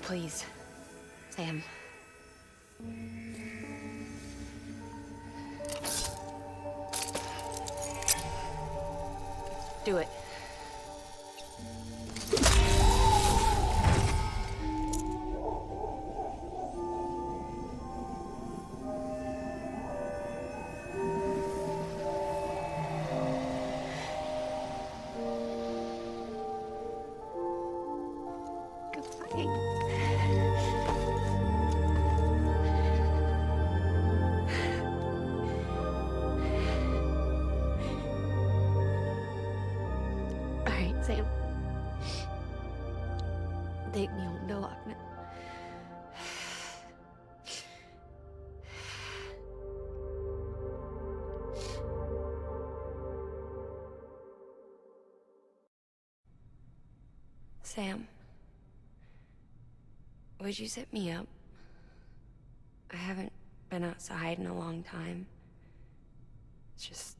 Please, Sam. Do it. Sam. Take me home to Lockman. Sam, would you set me up? I haven't been outside in a long time. It's just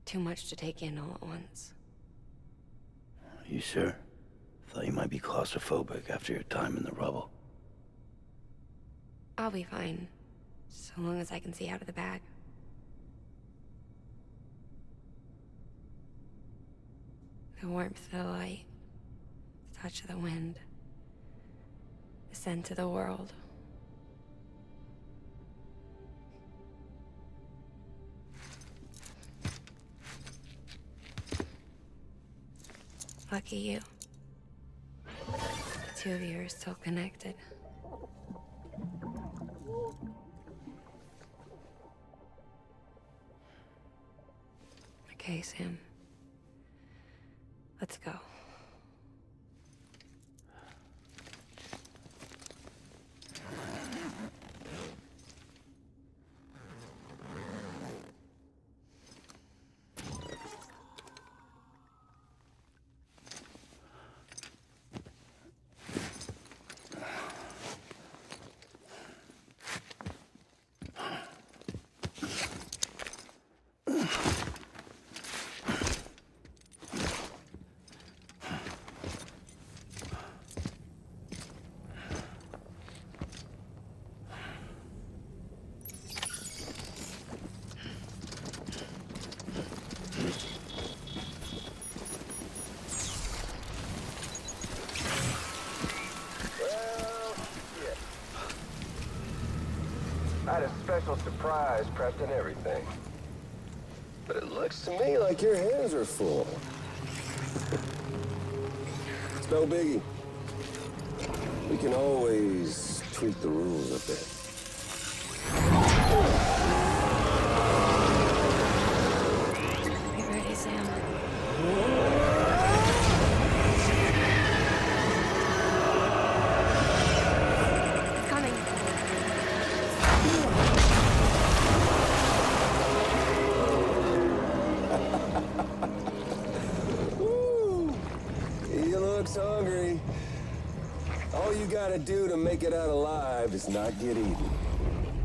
too much to take in all at once. You sure? Thought you might be claustrophobic after your time in the rubble. I'll be fine, so long as I can see out of the bag. The warmth of the light, the touch of the wind, the scent of the world. Lucky you. The two of you are still connected. Okay, Sam. Let's go. I had a special surprise prepped and everything. But it looks to me like your hands are full. It's no biggie. We can always tweak the rules a bit. Get ready, Sam. It's coming. He looks hungry. All you gotta do to make it out alive is not get eaten.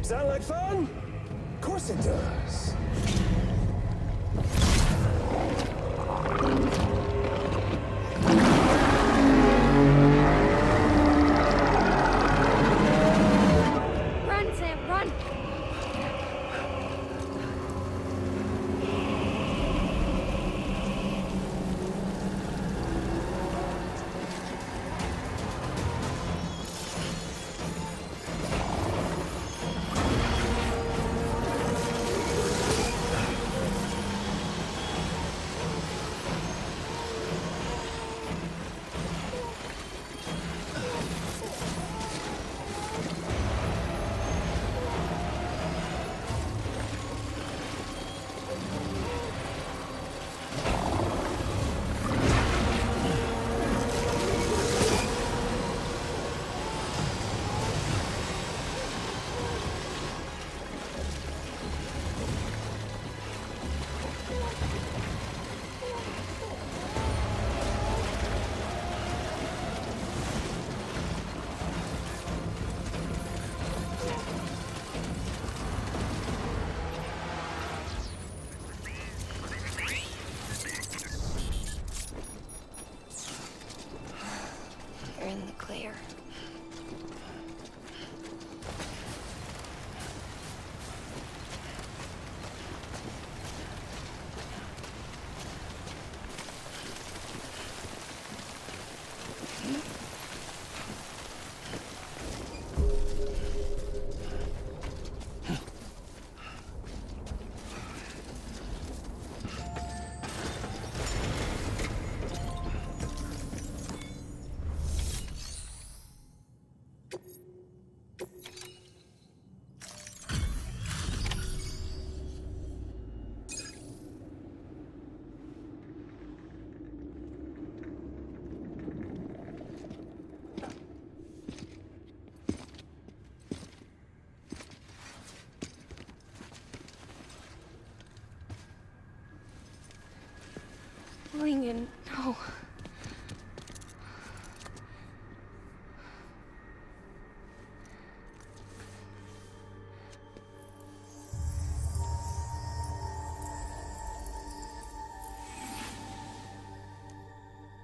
Sound like fun? Of course it does. Run, Sam, run! didn't know.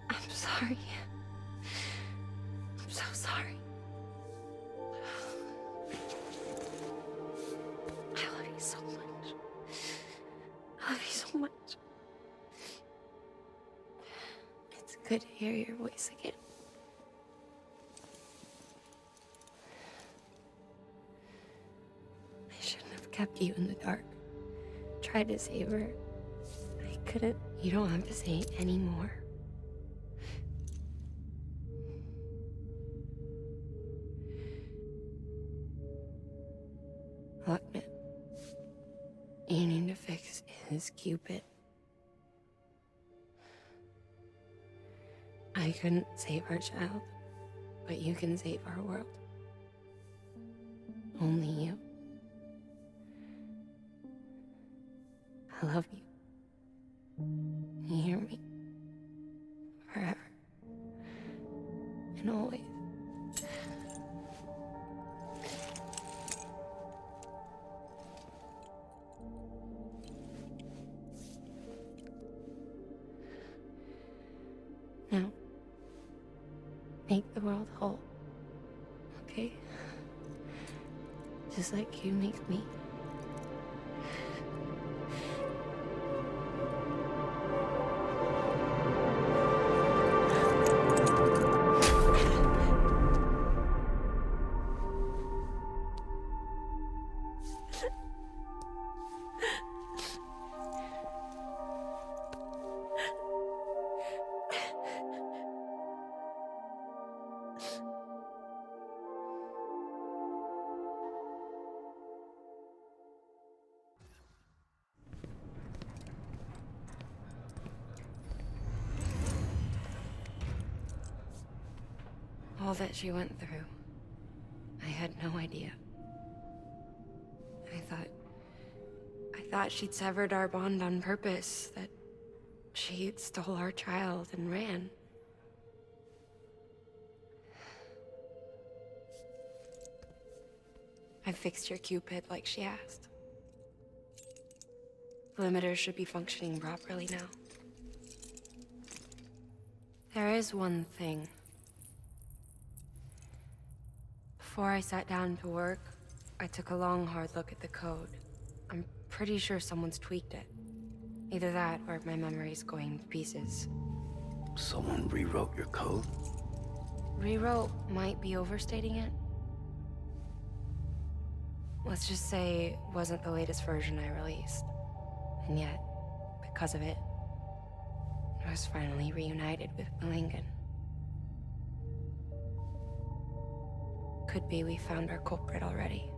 I'm sorry. I'm so sorry. I love you so much. I love you so much. It's good to hear your voice again. I shouldn't have kept you in the dark. Tried to save her. I couldn't. You don't have to say it anymore. Look, man. You need to fix his Cupid. I couldn't save our child, but you can save our world. Only you. I love you. You hear me? Forever. And always. Now, make the world whole, okay? Just like you make me. All that she went through, I had no idea. I thought she'd severed our bond on purpose, that she stole our child and ran. I fixed your Cupid like she asked. The limiter should be functioning properly now. There is one thing. Before I sat down to work, I took a long, hard look at the code. I'm pretty sure someone's tweaked it. Either that, or my memory's going to pieces. Someone rewrote your code? Rewrote might be overstating it. Let's just say it wasn't the latest version I released. And yet, because of it, I was finally reunited with Malingan. Could be we found our culprit already.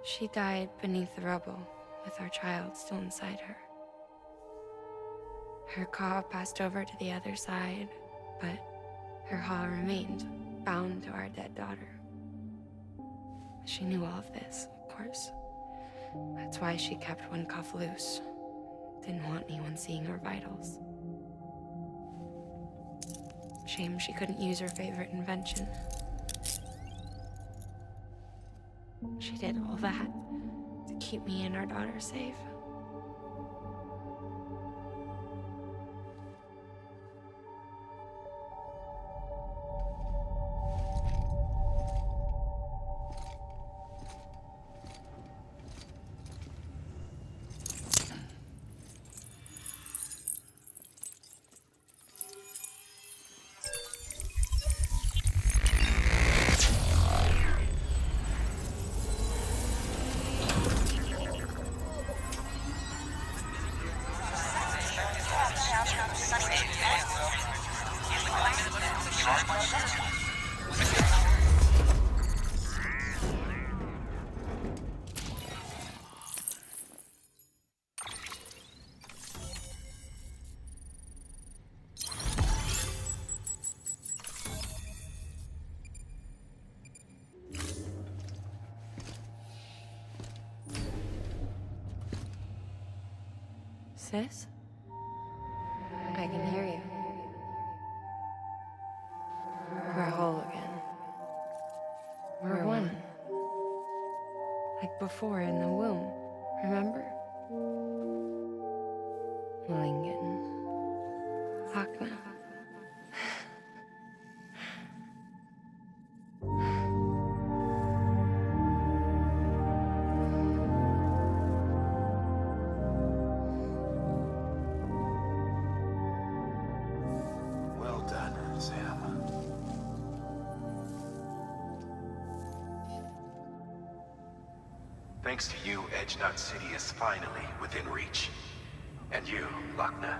She died beneath the rubble, with our child still inside her. Her Ka passed over to the other side, but her Ha remained, bound to our dead daughter. She knew all of this, of course. That's why she kept one cuff loose. Didn't want anyone seeing her vitals. Shame she couldn't use her favorite invention. She did all that to keep me and our daughter safe. Sis? I can hear you. We're whole again. We're one. Like before in the womb, remember? Lingen. Hakna. Well done, Sam. Thanks to you, Edge Knot City is finally within reach. And you, Lochner,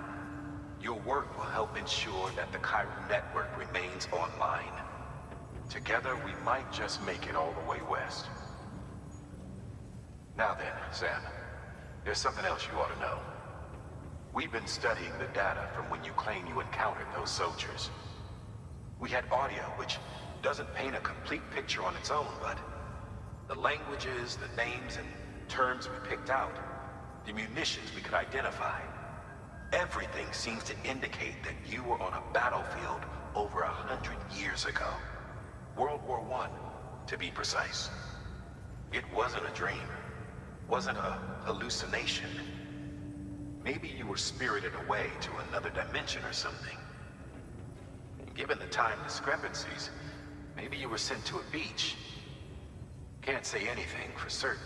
your work will help ensure that the chiral network remains online. Together, we might just make it all the way west. Now then, Sam, there's something else you ought to know. We've been studying the data from when you claim you encountered those soldiers. We had audio, which doesn't paint a complete picture on its own, but the languages, the names, and terms we picked out, the munitions we could identify, everything seems to indicate that you were on a battlefield over 100 years ago. World War I, to be precise. It wasn't a dream. Wasn't a hallucination. Maybe you were spirited away to another dimension or something. Given the time discrepancies, maybe you were sent to a beach. Can't say anything for certain.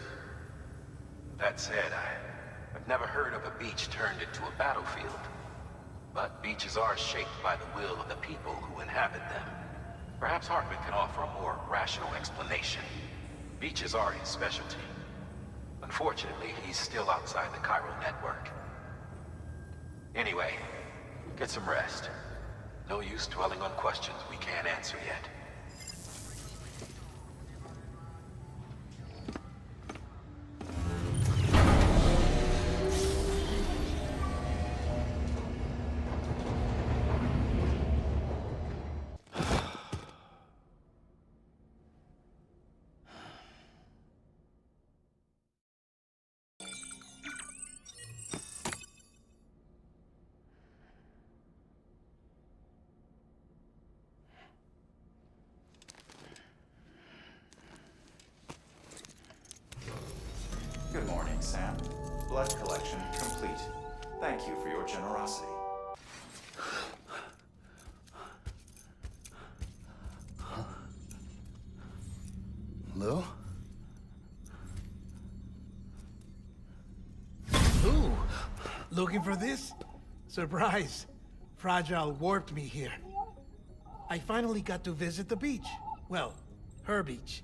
That said, I've never heard of a beach turned into a battlefield. But beaches are shaped by the will of the people who inhabit them. Perhaps Hartman can offer a more rational explanation. Beaches are his specialty. Unfortunately, he's still outside the chiral network. Anyway, get some rest. No use dwelling on questions we can't answer yet. Good morning, Sam. Blood collection complete. Thank you for your generosity. Lou? Ooh, looking for this? Surprise. Fragile warped me here. I finally got to visit the beach. Well, her beach.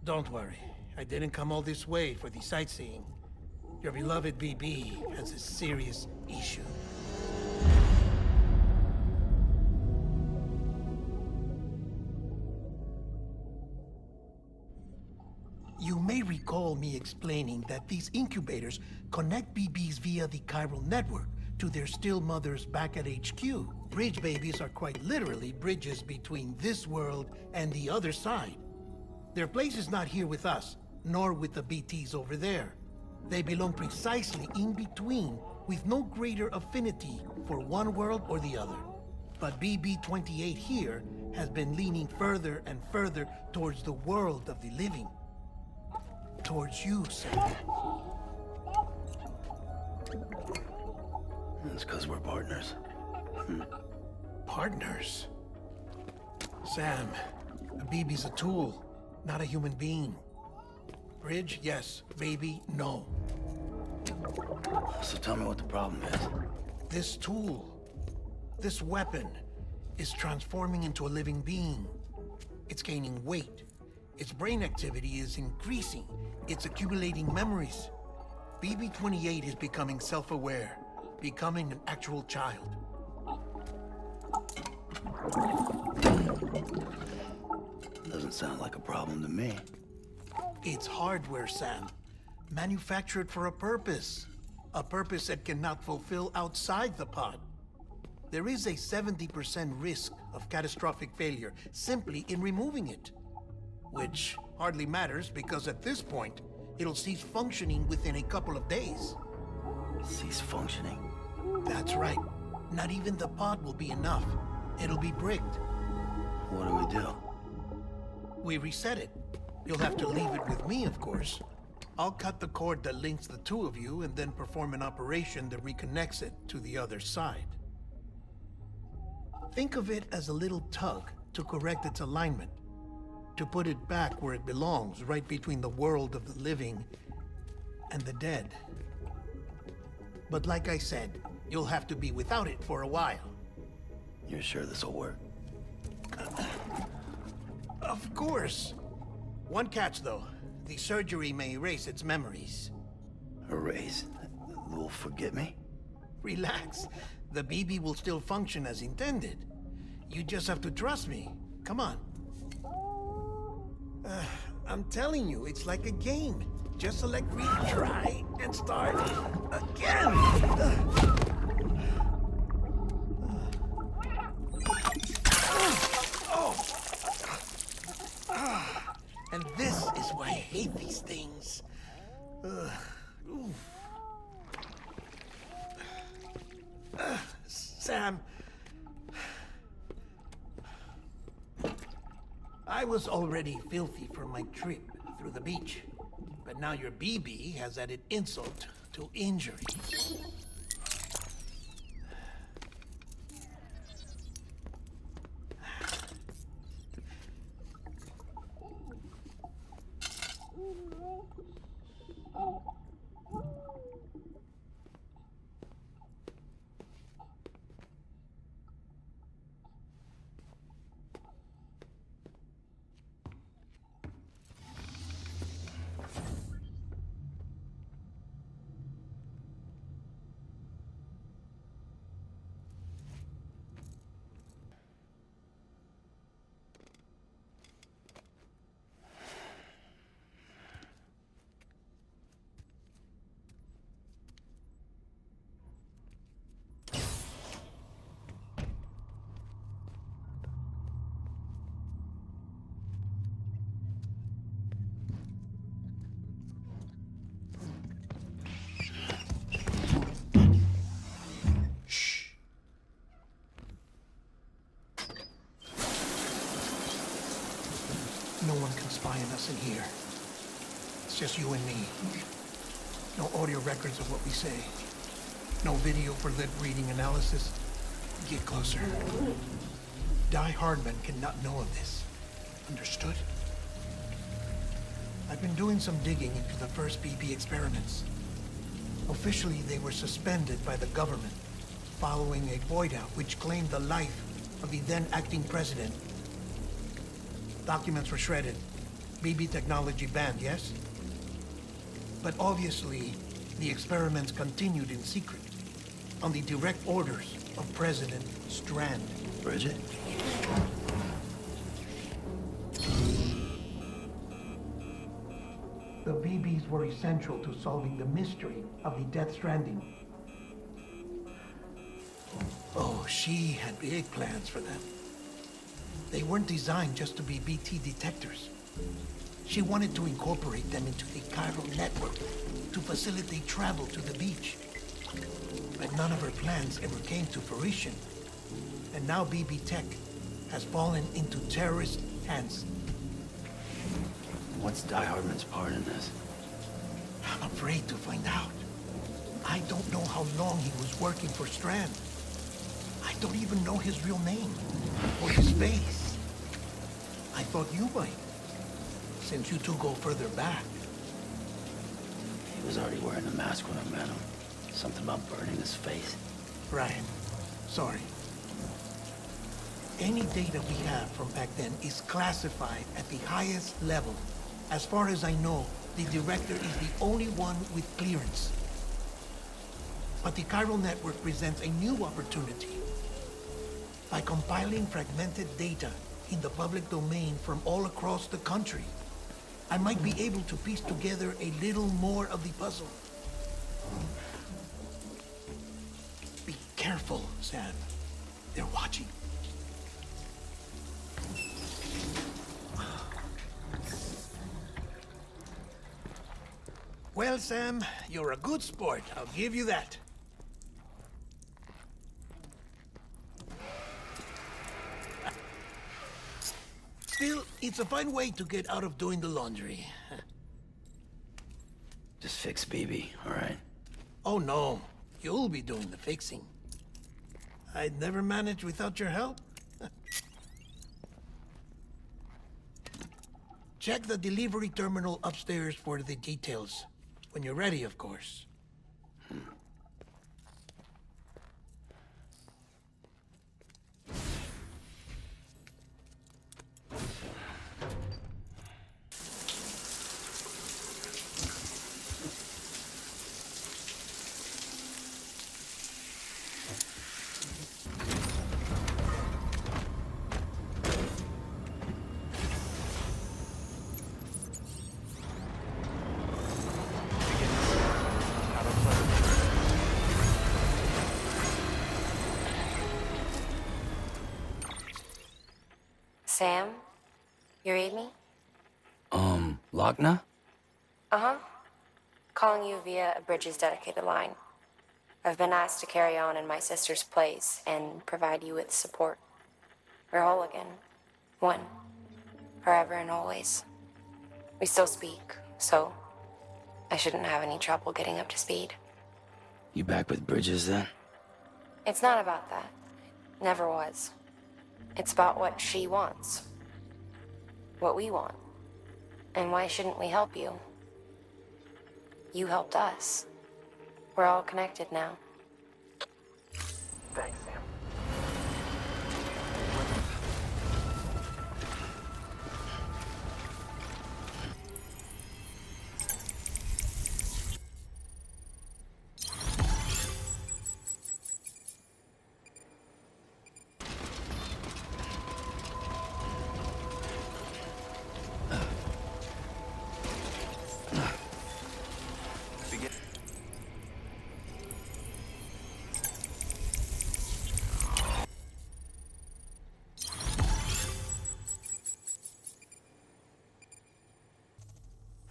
Don't worry, I didn't come all this way for the sightseeing. Your beloved BB has a serious issue. You may recall me explaining that these incubators connect BBs via the chiral network to their still mothers back at HQ. Bridge babies are quite literally bridges between this world and the other side. Their place is not here with us, nor with the BTs over there. They belong precisely in between, with no greater affinity for one world or the other. But BB-28 here has been leaning further and further towards the world of the living. Towards you, Sam. It's because we're partners. Partners? Sam, a BB's a tool, not a human being. Bridge, yes. Baby, no. So tell me what the problem is. This tool, this weapon, is transforming into a living being. It's gaining weight. Its brain activity is increasing. It's accumulating memories. BB-28 is becoming self-aware, becoming an actual child. Doesn't sound like a problem to me. It's hardware, Sam. Manufactured for a purpose. A purpose it cannot fulfill outside the pod. There is a 70% risk of catastrophic failure simply in removing it. Which hardly matters because at this point, it'll cease functioning within a couple of days. cease functioning. That's right. Not even the pod will be enough. It'll be bricked. What do we do? We reset it. You'll have to leave it with me, of course. I'll cut the cord that links the two of you and then perform an operation that reconnects it to the other side. Think of it as a little tug to correct its alignment, to put it back where it belongs, right between the world of the living and the dead. But like I said, you'll have to be without it for a while. You're sure this'll work? Of course. One catch, though. The surgery may erase its memories. Erase? Will forget me? Relax. The BB will still function as intended. You just have to trust me. Come on. I'm telling you, it's like a game. Just select retry and start again. And this is why I hate these things. Sam, I was already filthy from my trip through the beach, but now your BB has added insult to injury. No one can spy on us in here. It's just you and me. No audio records of what we say. No video for lip reading analysis. Get closer. Die Hardman cannot know of this. Understood? I've been doing some digging into the first BB experiments. Officially, they were suspended by the government following a void out which claimed the life of the then acting president. Documents were shredded. BB technology banned, yes? But obviously, the experiments continued in secret, on the direct orders of President Strand. Bridget? The BBs were essential to solving the mystery of the Death Stranding. Oh, she had big plans for them. They weren't designed just to be BT detectors. She wanted to incorporate them into the chiral network to facilitate travel to the beach. But none of her plans ever came to fruition. And now BB Tech has fallen into terrorist hands. What's Die Hardman's part in this? I'm afraid to find out. I don't know how long he was working for Strand. I don't even know his real name or his face. I thought you might, since you two go further back. He was already wearing a mask when I met him. Something about burning his face. Right. Sorry. Any data we have from back then is classified at the highest level. As far as I know, the director is the only one with clearance. But the chiral network presents a new opportunity. By compiling fragmented data in the public domain from all across the country, I might be able to piece together a little more of the puzzle. Be careful, Sam. They're watching. Well, Sam, you're a good sport. I'll give you that. Still, it's a fine way to get out of doing the laundry. Just fix BB, all right? Oh no, you'll be doing the fixing. I'd never manage without your help. Check the delivery terminal upstairs for the details. When you're ready, of course. Sam, you read me? Lochna? Uh-huh. Calling you via a Bridges dedicated line. I've been asked to carry on in my sister's place and provide you with support. We're whole again. One. Forever and always. We still speak, so I shouldn't have any trouble getting up to speed. You back with Bridges then? It's not about that. Never was. It's about what she wants. What we want. And why shouldn't we help you? You helped us. We're all connected now. Thanks, Sam.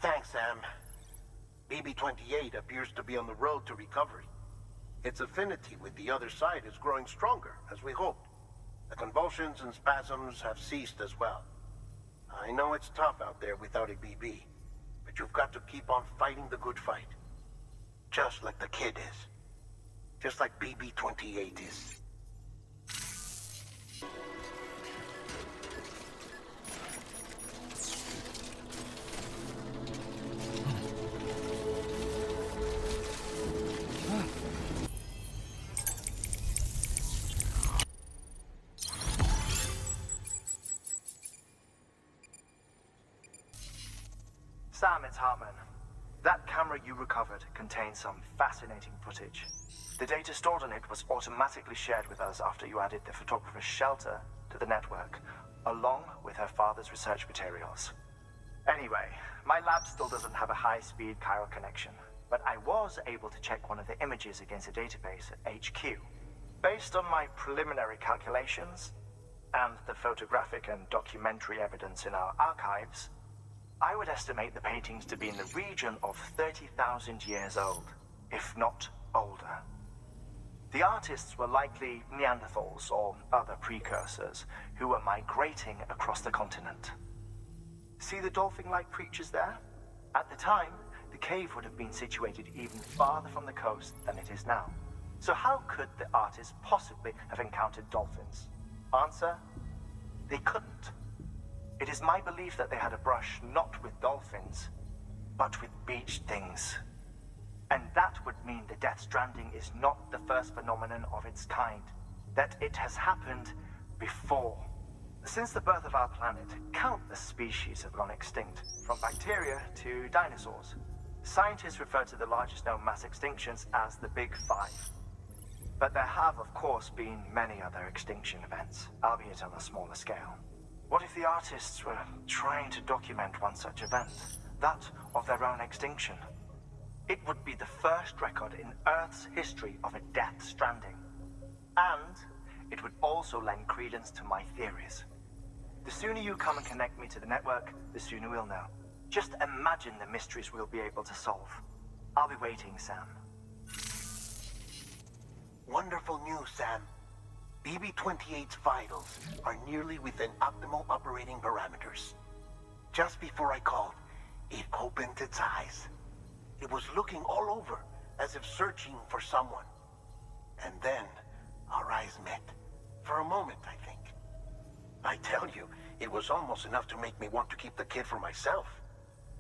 Thanks, Sam. BB-28 appears to be on the road to recovery. Its affinity with the other side is growing stronger, as we hoped. The convulsions and spasms have ceased as well. I know it's tough out there without a BB, but you've got to keep on fighting the good fight. Just like the kid is. Just like BB-28 is. Sam, it's Hartman. That camera you recovered contains some fascinating footage. The data stored on it was automatically shared with us after you added the photographer's shelter to the network, along with her father's research materials. Anyway, my lab still doesn't have a high-speed chiral connection, but I was able to check one of the images against a database at HQ. Based on my preliminary calculations, and the photographic and documentary evidence in our archives, I would estimate the paintings to be in the region of 30,000 years old, if not older. The artists were likely Neanderthals or other precursors who were migrating across the continent. See the dolphin-like creatures there? At the time, the cave would have been situated even farther from the coast than it is now. So how could the artists possibly have encountered dolphins? Answer: they couldn't. It is my belief that they had a brush not with dolphins, but with beach things. And that would mean the Death Stranding is not the first phenomenon of its kind, that it has happened before. Since the birth of our planet, countless species have gone extinct, from bacteria to dinosaurs. Scientists refer to the largest known mass extinctions as the Big Five. But there have, of course, been many other extinction events, albeit on a smaller scale. What if the artists were trying to document one such event, that of their own extinction? It would be the first record in Earth's history of a Death Stranding. And it would also lend credence to my theories. The sooner you come and connect me to the network, the sooner we'll know. Just imagine the mysteries we'll be able to solve. I'll be waiting, Sam. Wonderful news, Sam. BB-28's vitals are nearly within optimal operating parameters. Just before I called, it opened its eyes. It was looking all over, as if searching for someone. And then, our eyes met. For a moment, I think. I tell you, it was almost enough to make me want to keep the kid for myself.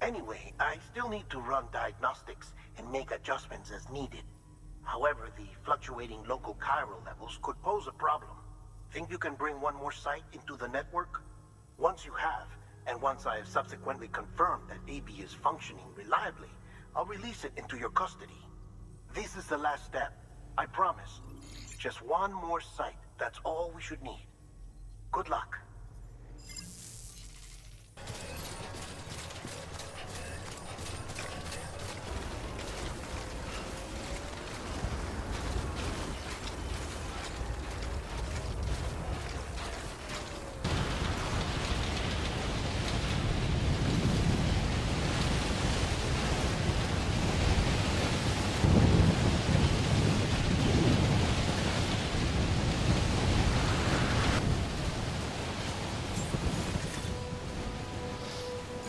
Anyway, I still need to run diagnostics and make adjustments as needed. However, the fluctuating local chiral levels could pose a problem. Think you can bring one more site into the network? Once you have, and once I have subsequently confirmed that AB is functioning reliably, I'll release it into your custody. This is the last step, I promise. Just one more site, that's all we should need. Good luck.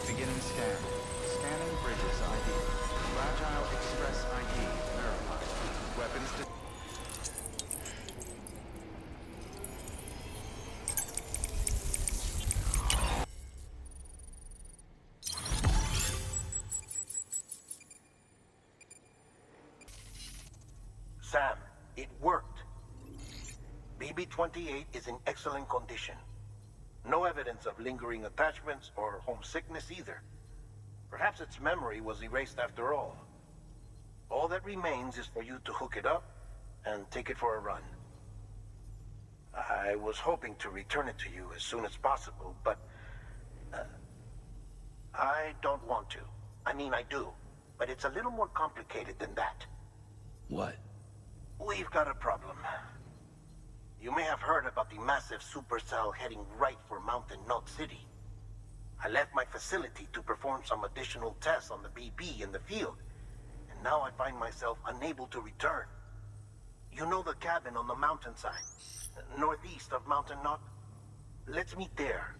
Beginning scan. Scanning bridges ID. Fragile Express ID verified. Weapons Sam, it worked. BB-28 is in excellent condition. No evidence of lingering attachments or homesickness either. Perhaps its memory was erased after all. All that remains is for you to hook it up and take it for a run. I was hoping to return it to you as soon as possible, but I don't want to. I mean, I do, but it's a little more complicated than that. What? We've got a problem. You may have heard about the massive supercell heading right for Mountain Knot City. I left my facility to perform some additional tests on the BB in the field, and now I find myself unable to return. You know the cabin on the mountainside, northeast of Mountain Knot? Let's meet there.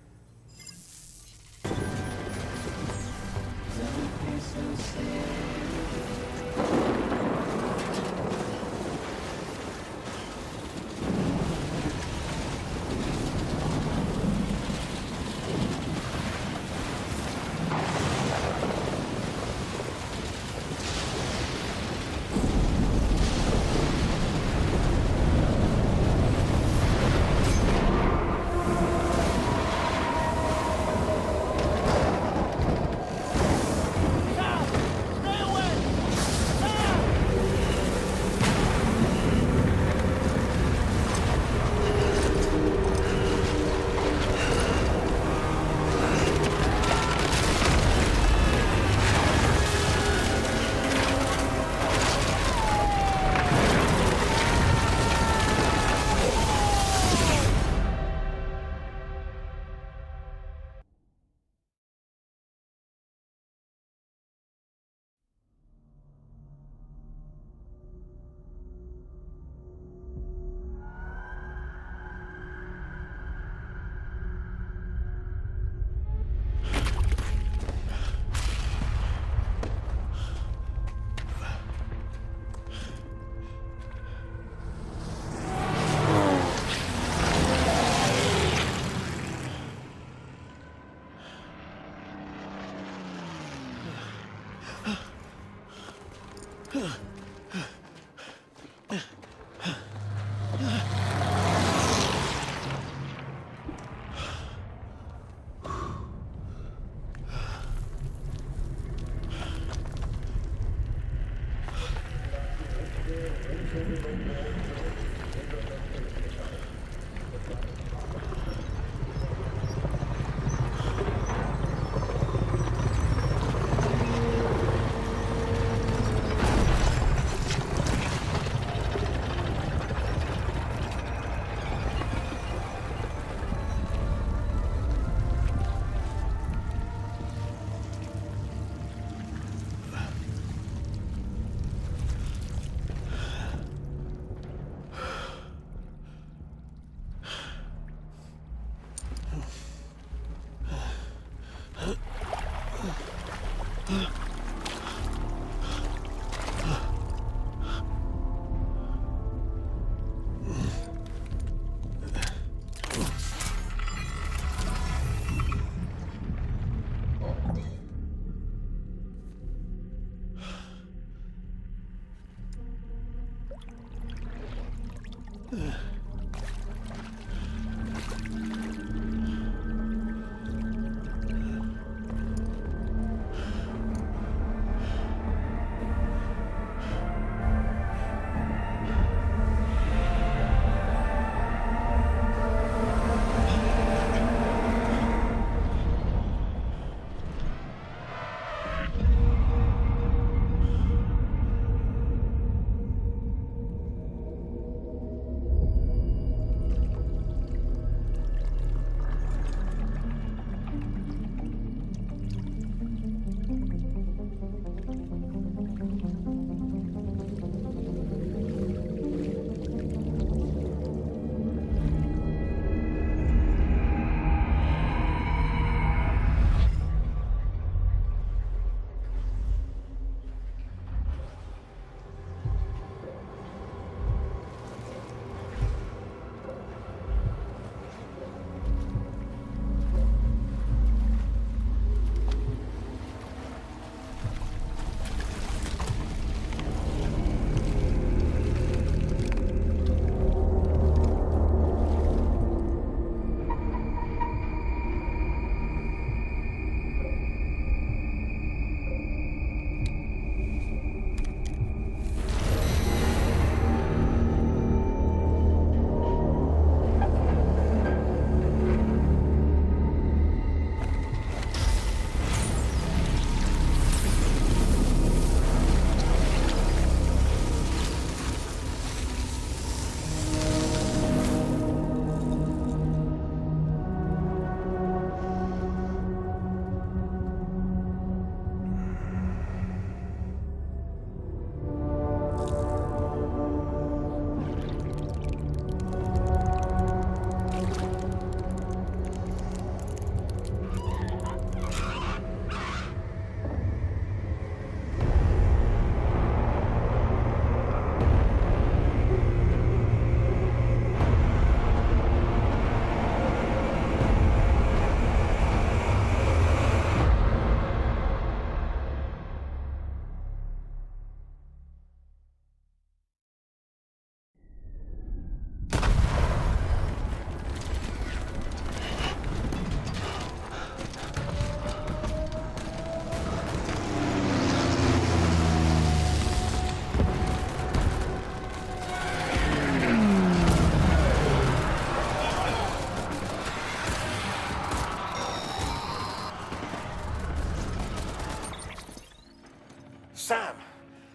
Sam!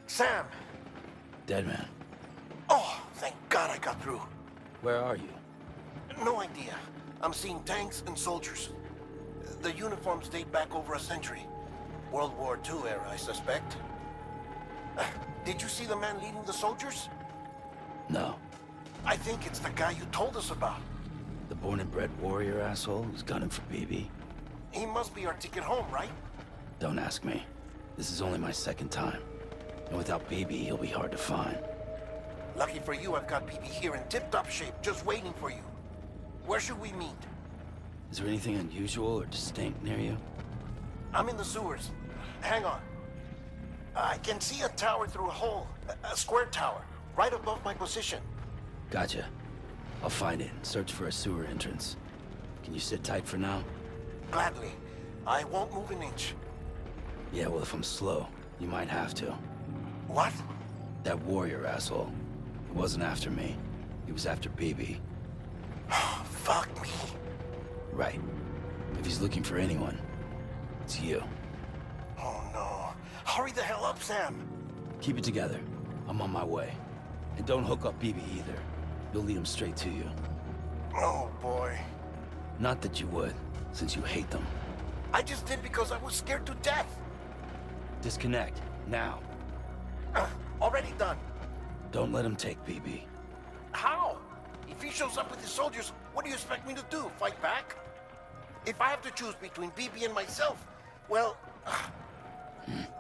Sam! Dead man. Oh, thank God I got through. Where are you? No idea. I'm seeing tanks and soldiers. The uniforms date back over a century. World War II era, I suspect. Did you see the man leading the soldiers? No. I think it's the guy you told us about. The born and bred warrior asshole who's gunning for BB? He must be our ticket home, right? Don't ask me. This is only my second time. And without BB, he'll be hard to find. Lucky for you, I've got BB here in tip-top shape, just waiting for you. Where should we meet? Is there anything unusual or distinct near you? I'm in the sewers. Hang on. I can see a tower through a hole. A square tower, right above my position. Gotcha. I'll find it and search for a sewer entrance. Can you sit tight for now? Gladly. I won't move an inch. Yeah, well, if I'm slow, you might have to. What? That warrior asshole. He wasn't after me. He was after BB. Fuck me. Right. If he's looking for anyone, it's you. Oh no. Hurry the hell up, Sam. Keep it together. I'm on my way. And don't hook up BB either. You'll lead him straight to you. Oh boy. Not that you would, since you hate them. I just did because I was scared to death. Disconnect, now. Already done. Don't let him take BB. How? If he shows up with his soldiers, what do you expect me to do? Fight back? If I have to choose between BB and myself, well...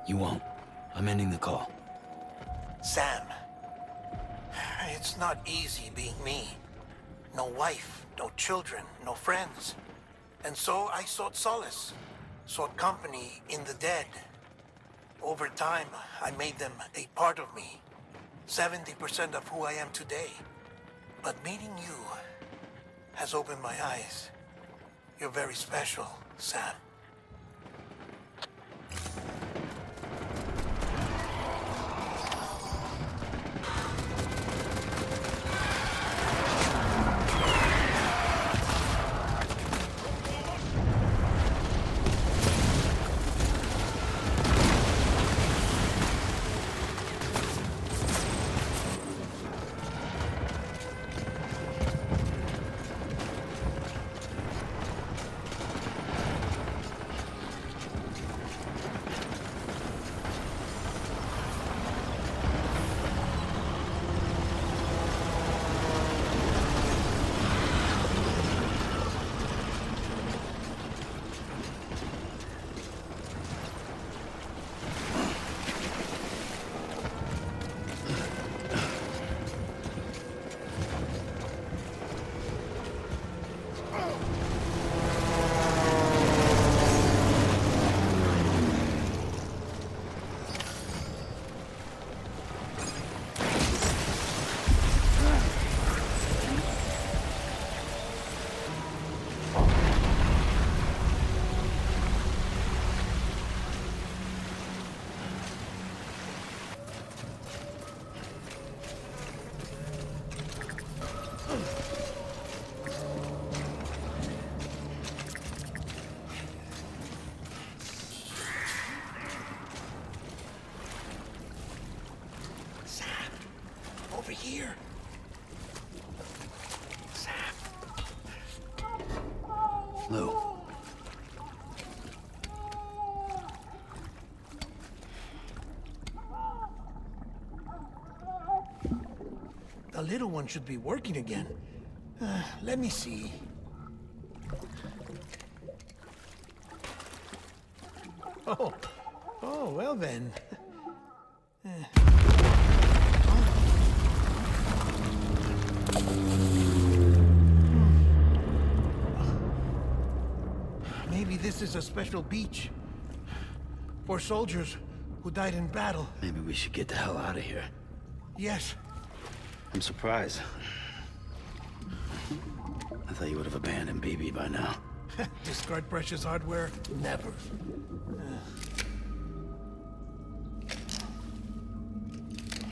You won't. I'm ending the call. Sam. It's not easy being me. No wife, no children, no friends. And so I sought solace, sought company in the dead. Over time, I made them a part of me. 70% of who I am today. But meeting you has opened my eyes. You're very special, Sam. Over here. Sam. Lou. The little one should be working again. Let me see. Oh, well then. Maybe this is a special beach for soldiers who died in battle. Maybe we should get the hell out of here. Yes. I'm surprised. I thought you would have abandoned BB by now. Discard precious hardware? Never.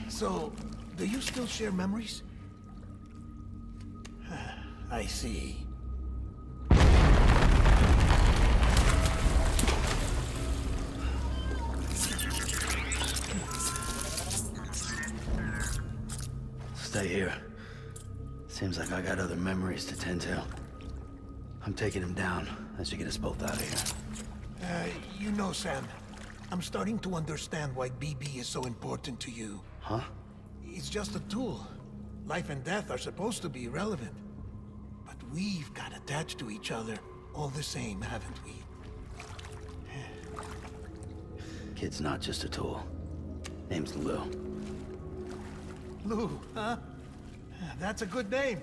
So, do you still share memories? I see. Stay here. Seems like I got other memories to tend to. I'm taking him down. That should get us both out of here. You know, Sam, I'm starting to understand why BB is so important to you. Huh? It's just a tool. Life and death are supposed to be irrelevant. But we've got attached to each other all the same, haven't we? Kid's not just a tool. Name's Lou. Lou, huh? That's a good name.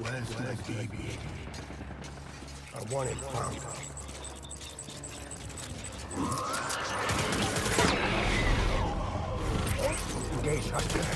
Where's my baby? I want it found. Engage right there.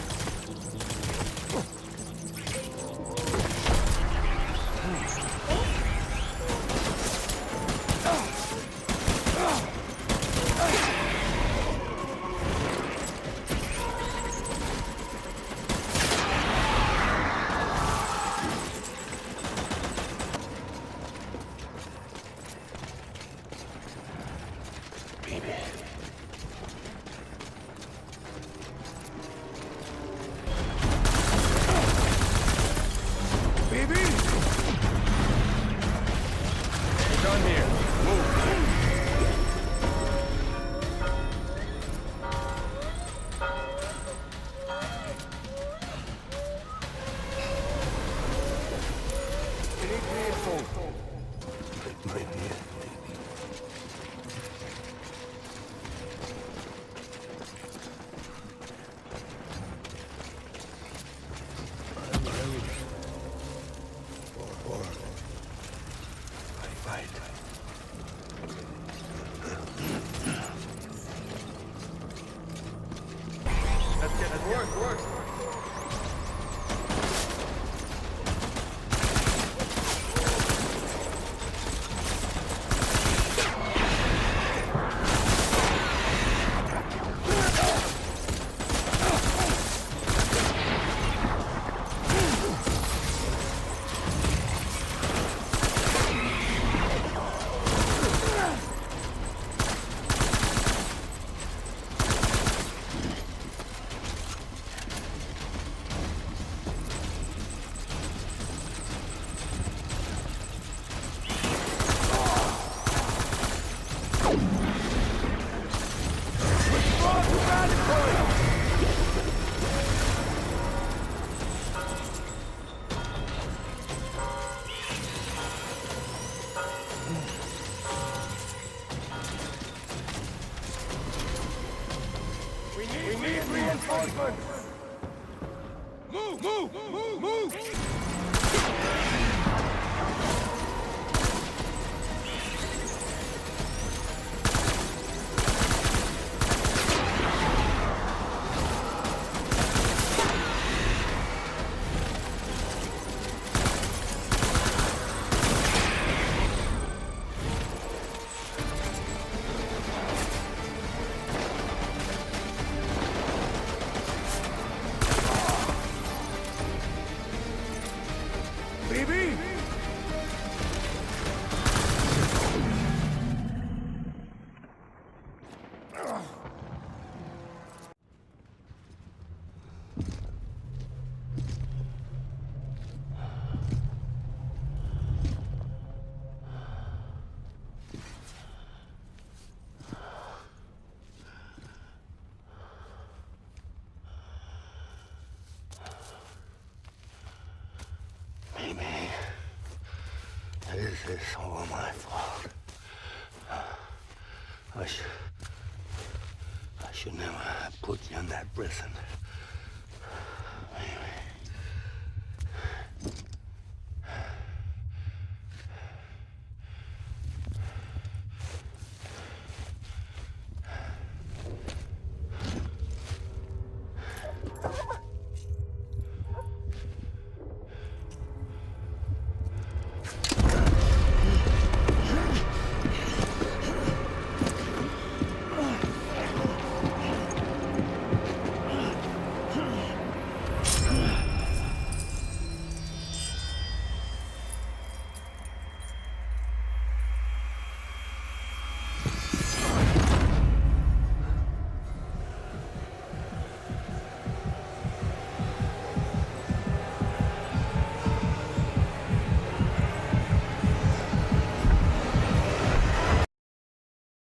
This is all my fault. I should never have put you in that prison.